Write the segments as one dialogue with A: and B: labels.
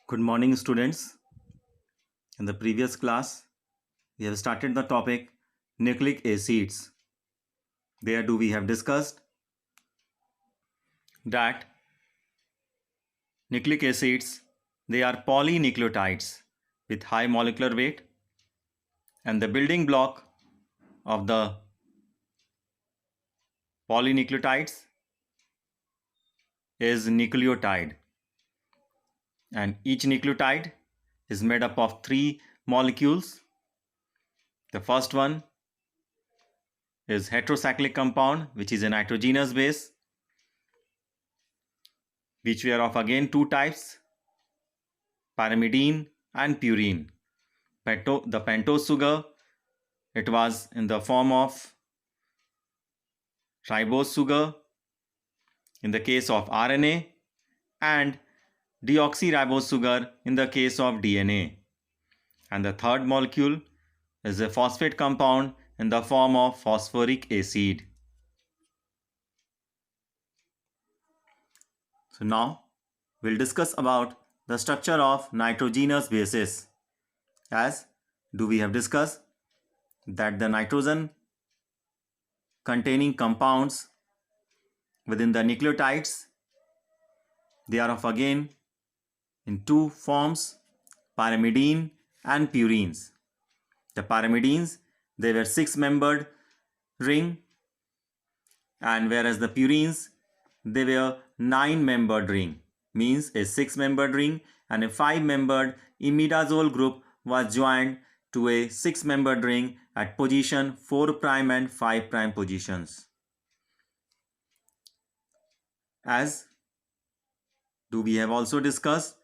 A: Good morning, students. In the previous class, we have started the topic nucleic acids. There we have discussed that nucleic acids, they are polynucleotides with high molecular weight, and the building block of the polynucleotides is nucleotide, and each nucleotide is made up of three molecules. The first one is heterocyclic compound, which is a nitrogenous base, which were of again two types, pyrimidine and purine. The pentose sugar, it was in the form of ribose sugar in the case of RNA and deoxyribose sugar in the case of DNA. And the third molecule is a phosphate compound in the form of phosphoric acid. So now we'll discuss about the structure of nitrogenous bases. As we have discussed that the nitrogen containing compounds within the nucleotides, they are of again in two forms, pyrimidine and purines. The pyrimidines, they were six-membered ring, and whereas the purines, they were nine-membered ring, means a six-membered ring and a five-membered imidazole group was joined to a six-membered ring at position 4' and 5' positions. As we have also discussed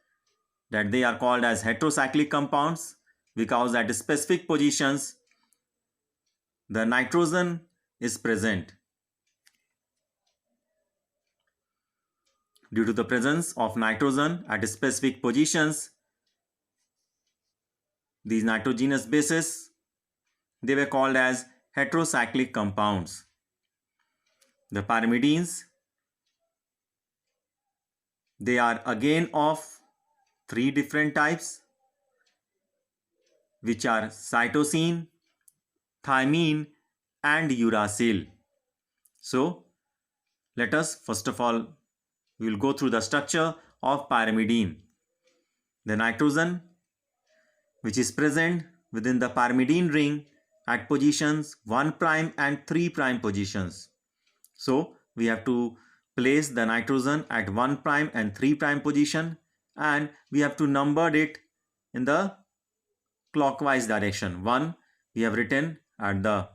A: that they are called as heterocyclic compounds because at specific positions the nitrogen is present. Due to the presence of nitrogen at specific positions, these nitrogenous bases, they were called as heterocyclic compounds. The pyrimidines, they are again of three different types, which are cytosine, thymine and uracil. So let us first of all, we will go through the structure of pyrimidine. The nitrogen which is present within the pyrimidine ring at positions 1' and 3' positions. So we have to place the nitrogen at 1' and 3' position, and we have to number it in the clockwise direction. 1 we have written at the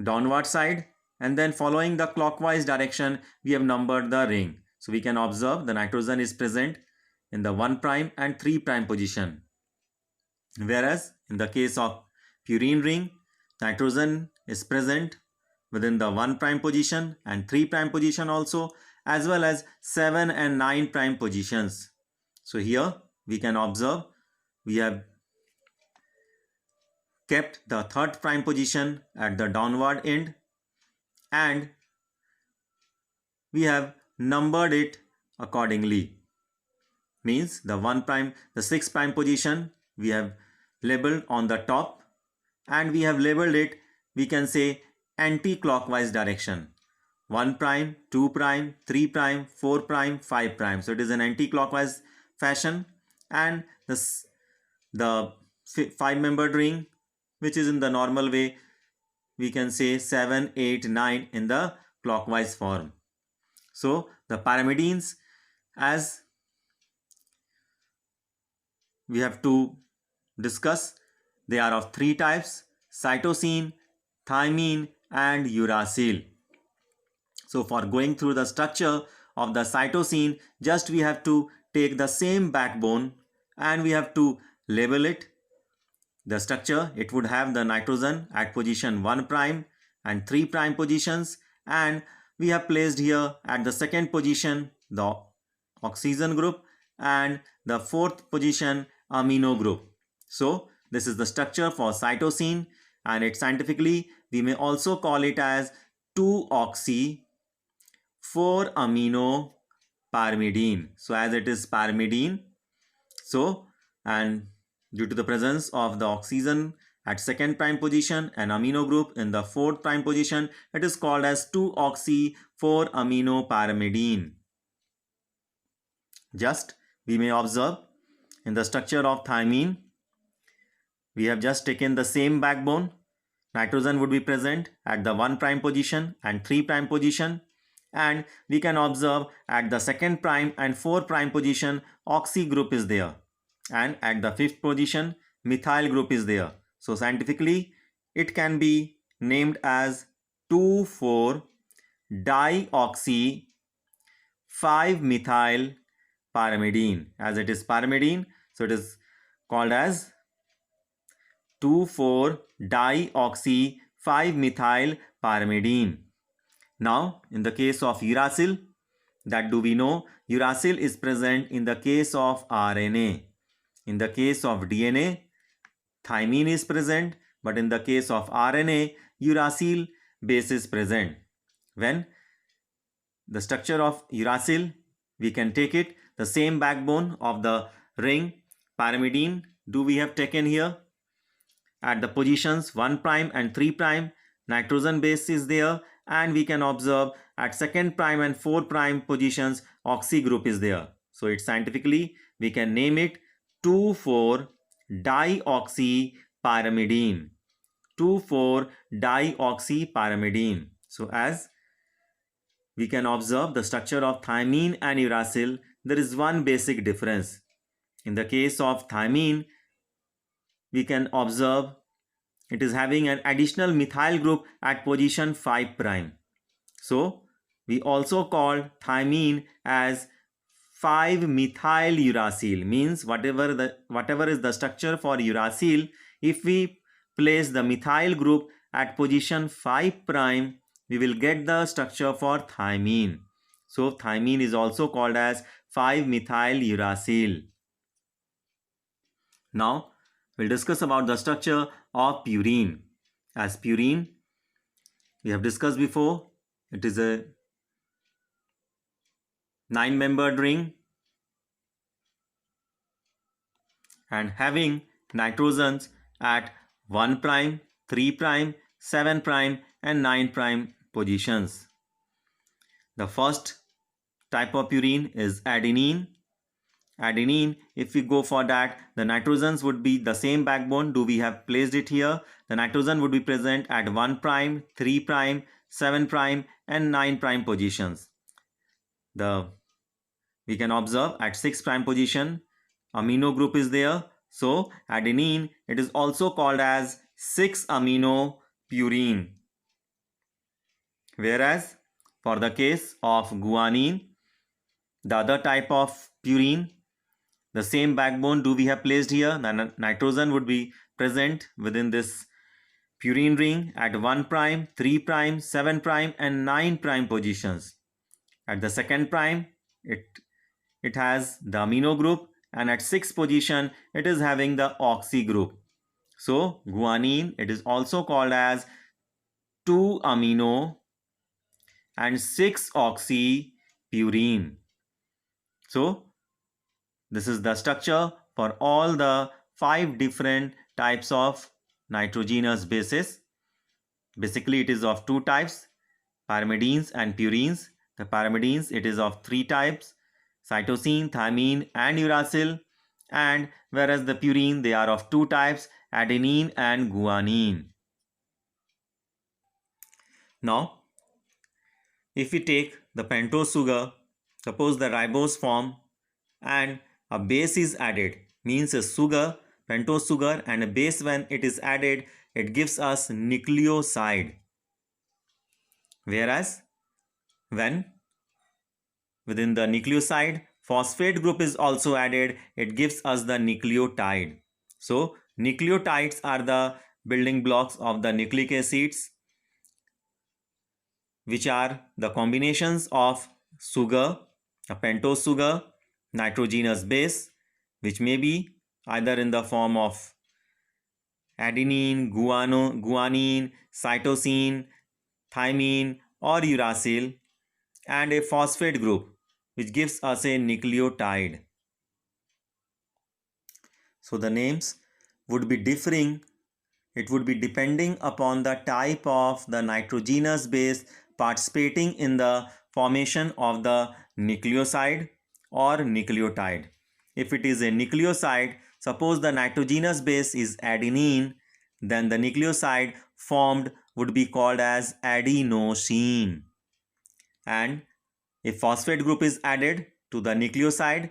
A: downward side, and then following the clockwise direction we have numbered the ring. So we can observe the nitrogen is present in the 1' and 3' position. Whereas in the case of purine ring, nitrogen is present within the 1' position and 3' position also, as well as 7 and 9' positions. So here we can observe we have kept the 3rd' position at the downward end, and we have numbered it accordingly. Means the 1', the 6' position we have labeled on the top, and we have labeled it, we can say, anti-clockwise direction. 1', 2', 3', 4', 5'. So it is an anti-clockwise fashion, and the 5-membered ring, which is in the normal way, we can say 7, 8, 9 in the clockwise form. So the pyrimidines, as we have to discuss, they are of three types: cytosine, thymine and uracil. So for going through the structure of the cytosine, just we have to take the same backbone and we have to label it. The structure, it would have the nitrogen at position 1' and 3' positions, and we have placed here at the second position the oxygen group and the 4th position amino group. So this is the structure for cytosine, and it scientifically we may also call it as 2-oxy 4-amino pyrimidine. So as it is pyrimidine, So, and due to the presence of the oxygen at second prime position and amino group in the fourth prime position, it is called as 2-oxy-4-aminopyrimidine. Just we may observe in the structure of thymine, we have just taken the same backbone. Nitrogen would be present at the 1 prime position and 3 prime position, and we can observe at the 2 prime and 4 prime position oxy group is there, and at the 5th position methyl group is there. So scientifically it can be named as 2,4-dioxy 5-methyl pyrimidine. As it is pyrimidine, so it is called as 2,4-dioxy 5-methyl pyrimidine. Now, in the case of uracil, that do we know? Uracil is present in the case of RNA. In the case of DNA, thymine is present, but in the case of RNA, uracil base is present. When the structure of uracil, we can take it the same backbone of the ring pyrimidine do we have taken here. At the positions 1 prime and 3 prime, nitrogen base is there, and we can observe at 2 prime and 4 prime positions oxy group is there. So it scientifically we can name it 2,4-dioxypyrimidine. 2,4-dioxypyrimidine. So as we can observe the structure of thymine and uracil, there is one basic difference. In the case of thymine, we can observe it is having an additional methyl group at position 5 prime. So we also call thymine as 5-methyl uracil, means whatever is the structure for uracil, if we place the methyl group at position 5 prime, we will get the structure for thymine. So thymine is also called as 5-methyl uracil. Now we'll discuss about the structure of purine. As purine, we have discussed before, it is a 9-membered ring and having nitrogens at 1 prime, 3 prime, 7 prime and 9 prime positions. The first type of purine is adenine. Adenine, if we go for that, the nitrogens would be the same backbone. Do we have placed it here? The nitrogen would be present at 1 prime, 3 prime, 7 prime and 9 prime positions. We can observe at 6 prime position amino group is there. So adenine, it is also called as 6-amino purine. Whereas for the case of guanine, the other type of purine, the same backbone do we have placed here. The nitrogen would be present within this purine ring at 1 prime, 3 prime, 7 prime and 9 prime positions. At the 2nd prime, it has the amino group, and at 6th position it is having the oxy group. So guanine, it is also called as 2-amino and 6-oxy purine. So this is the structure for all the 5 different types of nitrogenous bases. Basically it is of 2 types, pyrimidines and purines. The pyrimidines, it is of 3 types, cytosine, thymine and uracil, and whereas the purine, they are of 2 types, adenine and guanine. Now if we take the pentose sugar, suppose the ribose form and a base is added, means a sugar, pentose sugar and a base, when it is added, it gives us nucleoside. Whereas when within the nucleoside phosphate group is also added, it gives us the nucleotide. So nucleotides are the building blocks of the nucleic acids, which are the combinations of sugar, a pentose sugar, nitrogenous base, which may be either in the form of adenine, guanine, cytosine, thymine or uracil, and a phosphate group which gives us a nucleotide. So the names would be differing. It would be depending upon the type of the nitrogenous base participating in the formation of the nucleoside or nucleotide. If it is a nucleoside, suppose the nitrogenous base is adenine, then the nucleoside formed would be called as adenosine. And if phosphate group is added to the nucleoside,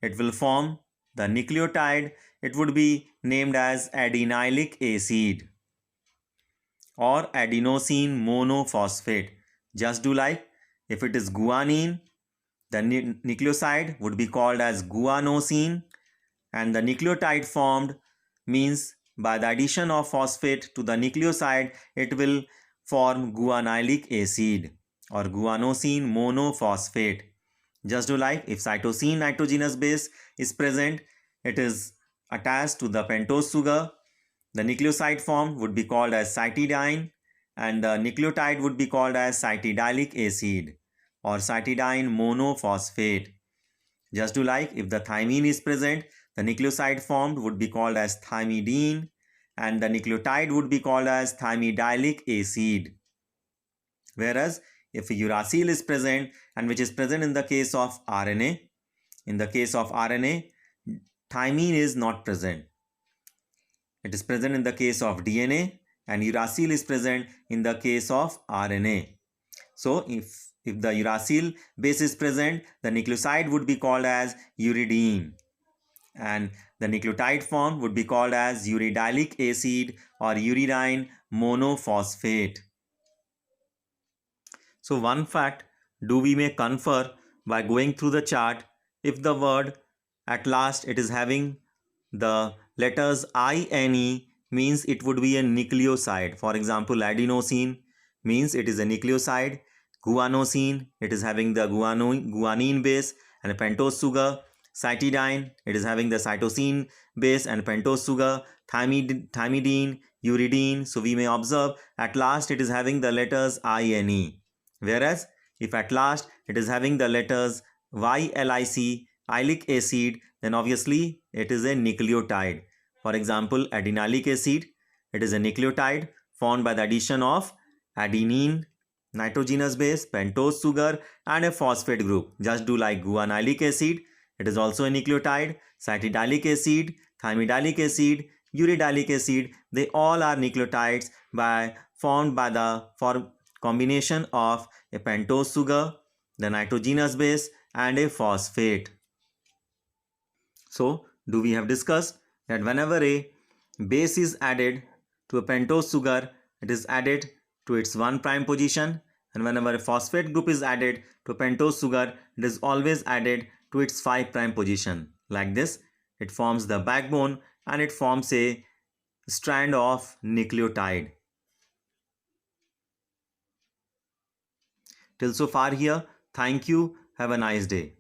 A: it will form the nucleotide. It would be named as adenylic acid or adenosine monophosphate. Just do like if it is guanine, the nucleoside would be called as guanosine, and the nucleotide formed means by the addition of phosphate to the nucleoside, it will form guanylic acid or guanosine monophosphate. Just do like if cytosine nitrogenous base is present, it is attached to the pentose sugar. The nucleoside form would be called as cytidine, and the nucleotide would be called as cytidylic acid or cytidine monophosphate. Just do like if the thymine is present, the nucleoside formed would be called as thymidine, and the nucleotide would be called as thymidyllic acid. Whereas if uracil is present, and which is present in the case of RNA, in the case of RNA, thymine is not present. It is present in the case of DNA, and uracil is present in the case of RNA. So if the uracil base is present, the nucleoside would be called as uridine, and the nucleotide form would be called as uridylic acid or uridine monophosphate. So one fact do we may confer by going through the chart, if the word at last it is having the letters INE means it would be a nucleoside. For example, adenosine means it is a nucleoside. Guanosine, it is having the guanine base and a pentose sugar. Cytidine, it is having the cytosine base and pentose sugar. Thymidine, uridine. So we may observe at last it is having the letters INE. Whereas if at last it is having the letters YLIC, ilic acid, then obviously it is a nucleotide. For example, adenylic acid, it is a nucleotide formed by the addition of adenine, nitrogenous base, pentose sugar and a phosphate group. Just do like guanylic acid, it is also a nucleotide. Cytidylic acid, thymidyllic acid, uridylic acid, they all are nucleotides formed by the combination of a pentose sugar, the nitrogenous base and a phosphate. So, do we have discussed that whenever a base is added to a pentose sugar, it is added to its 1' position, and whenever a phosphate group is added to a pentose sugar, it is always added to its 5' position. Like this, it forms the backbone and it forms a strand of nucleotide. Till so far here, thank you. Have a nice day.